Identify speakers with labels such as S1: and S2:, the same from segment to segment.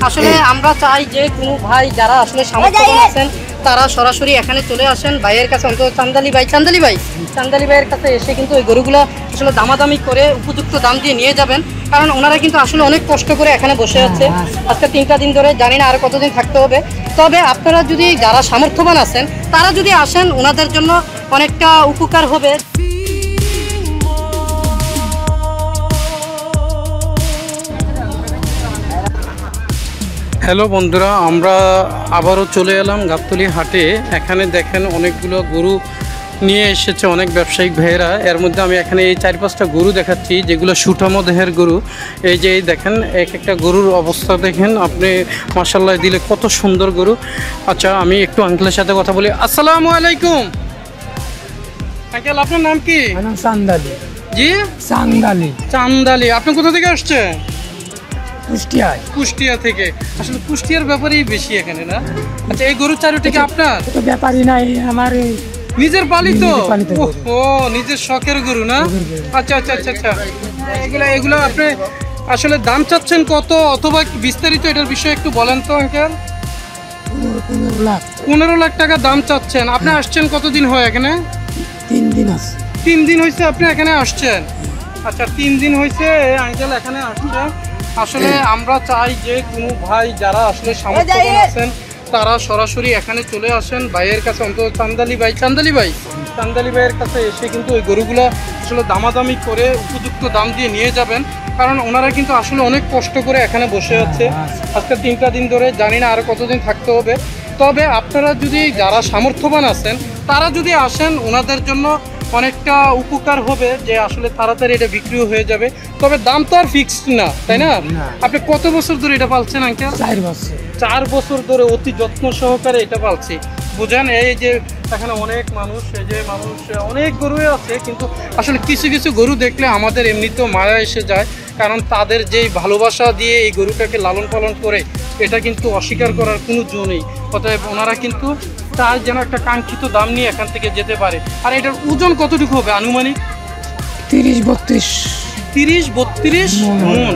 S1: আসলে আমরা চাই যে কোনো ভাই যারা আসলে সামর্থ্যবান আছেন তারা সরাসরি এখানে চলে আসেন ভাইয়ের কাছে, অন্তত চান্দালি ভাইয়ের কাছে এসে কিন্তু ওই গরুগুলো আসলে দামাদামি করে উপযুক্ত দাম দিয়ে নিয়ে যাবেন। কারণ ওনারা কিন্তু আসলে অনেক কষ্ট করে এখানে বসে আছে, আজকে 3টা দিন ধরে, জানি না আর কতদিন থাকতে হবে। তবে আপনারা যদি যারা সামর্থ্যবান আছেন তারা যদি আসেন ওনাদের জন্য অনেকটা উপকার হবে। হ্যালো বন্ধুরা, আমরা আবারও চলে এলাম গাবতলী হাটে। এখানে দেখেন অনেকগুলো গরু নিয়ে এসেছে অনেক ব্যবসায়িক ভাইয়েরা। এর মধ্যে আমি এখানে এই 4-5টা গরু দেখাচ্ছি যেগুলো সুঠাম দেহের গরু। এই যে দেখেন এক একটা গরুর অবস্থা দেখেন আপনি, মাশাআল্লাহ দিলে কত সুন্দর গরু। আচ্ছা আমি একটু আঙ্কেলের সাথে কথা বলি। আসসালামু আলাইকুম আঙ্কেল, আপনার নাম কি?
S2: চান্দালি।
S1: জি চান্দালি। আপনি কোথা থেকে আসছেন? কুষ্টিয়া থেকে। আসলে কুষ্টিয়ার ব্যাপারেই বেশি এখানে না? আচ্ছা এই গরু চারটি কি আপনার?
S2: ব্যাপারই নাই, আমার
S1: নিজের পালিত। ও নিজের শখের গরু না? আচ্ছা আচ্ছা আচ্ছা আচ্ছা। এগুলো আপনি আসলে দাম চাচ্ছেন কত, অথবা বিস্তারিত এটার বিষয়ে একটু বলেন তো আঙ্কেল। 15 লাখ টাকা দাম চাচ্ছেন। আপনি আসছেন কতদিন হয় এখানে?
S2: 3 দিন আছে।
S1: 3 দিন হয়েছে আপনি এখানে আসছেন? আচ্ছা 3 দিন হয়েছে আঙ্কেল এখানে আসছেন। আসলে আমরা চাই যে কোনো ভাই যারা আসলে সামর্থ্যবান আছেন তারা সরাসরি এখানে চলে আসেন ভাইয়ের কাছে, অন্তত চান্দালি ভাইয়ের কাছে এসে কিন্তু ওই গরুগুলো আসলে দামাদামি করে উপযুক্ত দাম দিয়ে নিয়ে যাবেন। কারণ ওনারা কিন্তু আসলে অনেক কষ্ট করে এখানে বসে আছে, আজকে 3টা দিন ধরে, জানি না আর কতদিন থাকতে হবে। তবে আপনারা যদি যারা সামর্থ্যবান আছেন তারা যদি আসেন ওনাদের জন্য অনেকটা উপকার হবে, যে আসলে তাড়াতাড়ি এটা বিক্রিও হয়ে যাবে। তবে দাম তো আর ফিক্সড না, তাই না? আপনি কত বছর ধরে এটা পালছেন আঙ্কেল? 4 বছর ধরে অতি যত্ন সহকারে এটা পালছি। বুঝেন এই যে এখানে অনেক মানুষ, এই যে মানুষ অনেক গরুই আছে, কিন্তু আসলে কিছু কিছু গরু দেখলে আমাদের এমনিতেও মায়া এসে যায়। কারণ তাদের যেই ভালোবাসা দিয়ে এই গরুটাকে লালন পালন করে, এটা কিন্তু অস্বীকার করার কোনো জো নেই। অতএব ওনারা কিন্তু তার যেন একটা কাঙ্ক্ষিত দাম নিয়ে এখান থেকে যেতে পারে। আর এটার ওজন কতটুকু হবে আনুমানিক? 30-32 মন।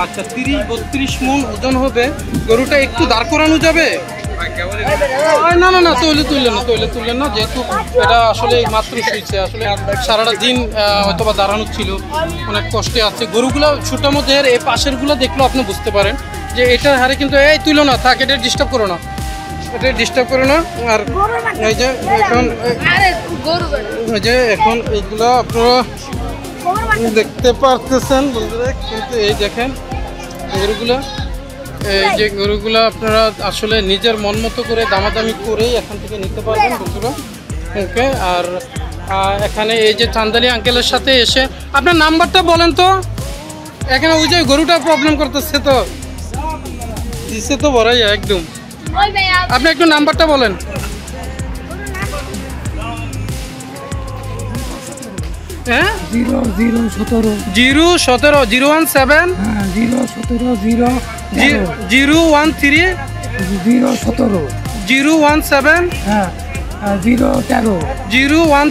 S1: আচ্ছা 30-32 মন ওজন হবে। গরুটা একটু দাঁড় করানো যাবে? না না না, তুললেন না, যেহেতু এটা আসলে মাত্র শুয়েছে, আসলে সারাটা দিন হয়তোবা দাঁড়ানো ছিল, অনেক কষ্টে আছে। গরুগুলো ছোটার মধ্যে এই পাশেরগুলো দেখলেও আপনি বুঝতে পারেন যে এটার হারে কিন্তু এই তুলো না, থাক, এটা ডিস্টার্ব করো না। আর এই যে এখন এইগুলো আপনারা দেখতে পারতেছেন বন্ধুরা, কিন্তু এই দেখেন গরুগুলো আপনারা আসলে নিজের মন মতো করে দামাদামি করেই এখান থেকে নিতে পারবেন বন্ধুরা। ওকে, আর এখানে এই যে চান্দালি আঙ্কেলের সাথে এসে আপনার নাম্বারটা বলেন তো। এখানে ওই যে গরুটা প্রবলেম করতেছে তো, দিচ্ছে তো বড়াই একদম। আপনি একটু নাম্বারটা বলেন। হ্যাঁ
S2: 017
S1: 017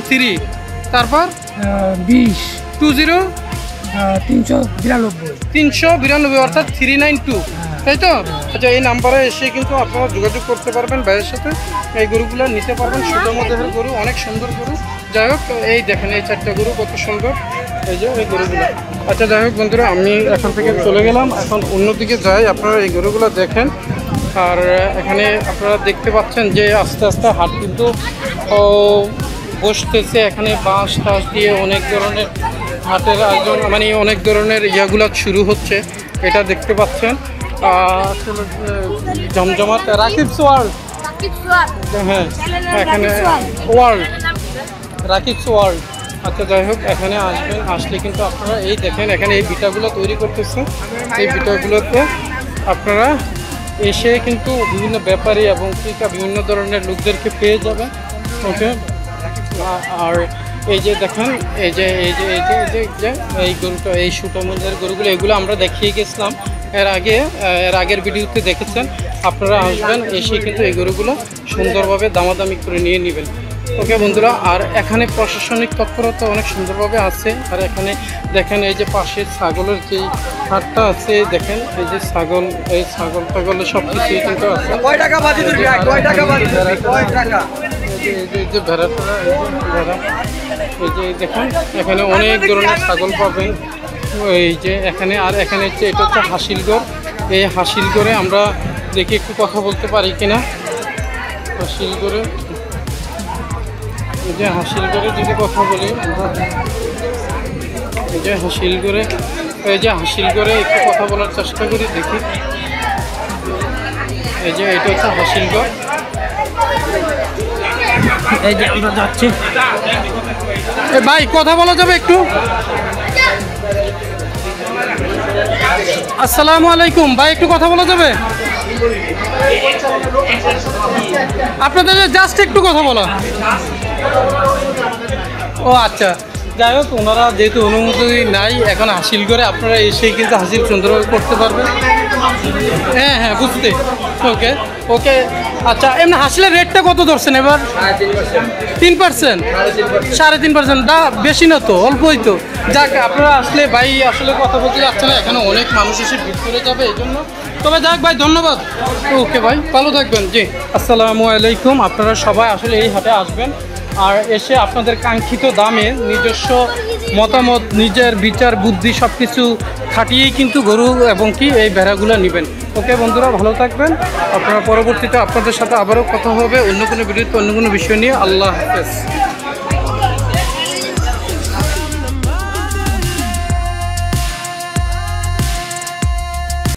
S1: 013 তারপর 392 অর্থাৎ 392, তাই তো? আচ্ছা এই নাম্বারে এসে কিন্তু আপনারা যোগাযোগ করতে পারবেন ভাইয়ের সাথে, এই গরুগুলো নিতে পারবেন। সুঠাম দেহের গরু, অনেক সুন্দর গরু। যাই হোক এই দেখেন এই 4টা গরু কত সুন্দর, এই যে এই গরুগুলো। আচ্ছা যাই হোক বন্ধুরা, আমি এখান থেকে চলে গেলাম, এখন অন্যদিকে যাই। আপনারা এই গরুগুলো দেখেন। আর এখানে আপনারা দেখতে পাচ্ছেন যে আস্তে আস্তে হাট কিন্তু বসতেছে। এখানে বাঁশ টাস দিয়ে অনেক ধরনের হাটের আয়োজন, মানে অনেক ধরনের ইয়াগুলো শুরু হচ্ছে, এটা দেখতে পাচ্ছেন। আসলে জমজমাট রাকিবস ওয়ার্ল্ড, হ্যাঁ এখানে রাকিবস ওয়ার্ল্ড। আচ্ছা যাই হোক এখানে আসবেন, আসলে কিন্তু আপনারা এই দেখেন এখানে এই বিটাগুলো তৈরি করতেছে। এই বিটাগুলোতে আপনারা এসে কিন্তু বিভিন্ন ব্যাপারী এবং বিভিন্ন ধরনের লোকদেরকে পেয়ে যাবেন। ওকে, আর এই যে দেখেন এই যে এই গরুটা, এই সুটামদের গরুগুলো, এগুলো আমরা দেখিয়ে গেছিলাম এর আগের ভিডিওতে দেখেছেন। আপনারা আসবেন, এসে কিন্তু এই গরুগুলো সুন্দরভাবে দামাদামি করে নিয়ে নেবেন। ওকে বন্ধুরা, আর এখানে প্রশাসনিক তৎপরতা অনেক সুন্দরভাবে আছে। আর এখানে দেখেন এই যে পাশে ছাগলের যে হাটটা আছে দেখেন, এই যে ছাগল, এই ছাগল টাগল সব কিছুই কিন্তু আছে।
S3: কয় টাকা বাজি তুলবি? কয় টাকা বাজি তুলবি? কয় টাকা?
S1: এই যে ভেড়াটা, ভেড়া, এই যে দেখেন এখানে অনেক ধরনের ছাগল পাবেন। এই যে এখানে, আর এখানে হচ্ছে এটা হচ্ছে হাসিলগড়। এই হাসিলগড়ে আমরা দেখি একটু কথা বলতে পারি কিনা। হাসিলগড়ে, এই যে হাসিলগড়ে যদি কথা বলি আমরা, এই যে হাসিলগড়ে, এই যে হাসিলগড়ে একটু কথা বলার চেষ্টা করি, দেখি। এই যে এটা হচ্ছে হাসিলগড়।
S2: এই যে আমরা যাচ্ছি।
S1: এ ভাই কথা বলা যাবে একটু? আসসালামু আলাইকুম ভাই, একটু কথা বলা যাবে? আপনাদের জাস্ট একটু কথা বলা। ও আচ্ছা, যাই হোক, ওনারা যেহেতু অনুমতি নাই এখন হাসিল করে, আপনারা এসেই কিন্তু হাসিল সুন্দরভাবে করতে পারবেন। হ্যাঁ হ্যাঁ, বুঝতে, ওকে ওকে। আচ্ছা, এমনি হাসিলের রেটটা কত ধরছেন এবার? 3%, 3.5%, দা বেশি না তো, অল্পই তো। যাক, আপনারা আসলে ভাই আসলে কথা বলতে যাচ্ছে না, এখানে অনেক মানুষ এসে ভিড় করে যাবে এই জন্য। তবে যাক ভাই, ধন্যবাদ। ওকে ভাই, ভালো থাকবেন। জি, আসসালামু আলাইকুম। আপনারা সবাই আসলে এই হাটে আসবেন, আর এসে আপনাদের কাঙ্ক্ষিত দামে নিজস্ব মতামত, নিজের বিচার বুদ্ধি সব কিছু খাটিয়েই কিন্তু গরু এবং কি এই ভেড়াগুলো নেবেন। ওকে বন্ধুরা, ভালো থাকবেন। আপনারা পরবর্তীতে আপনাদের সাথে আবারও কথা হবে অন্য কোনো ভিডিওতে, অন্য কোনো বিষয় নিয়ে। আল্লাহ হাফেজ।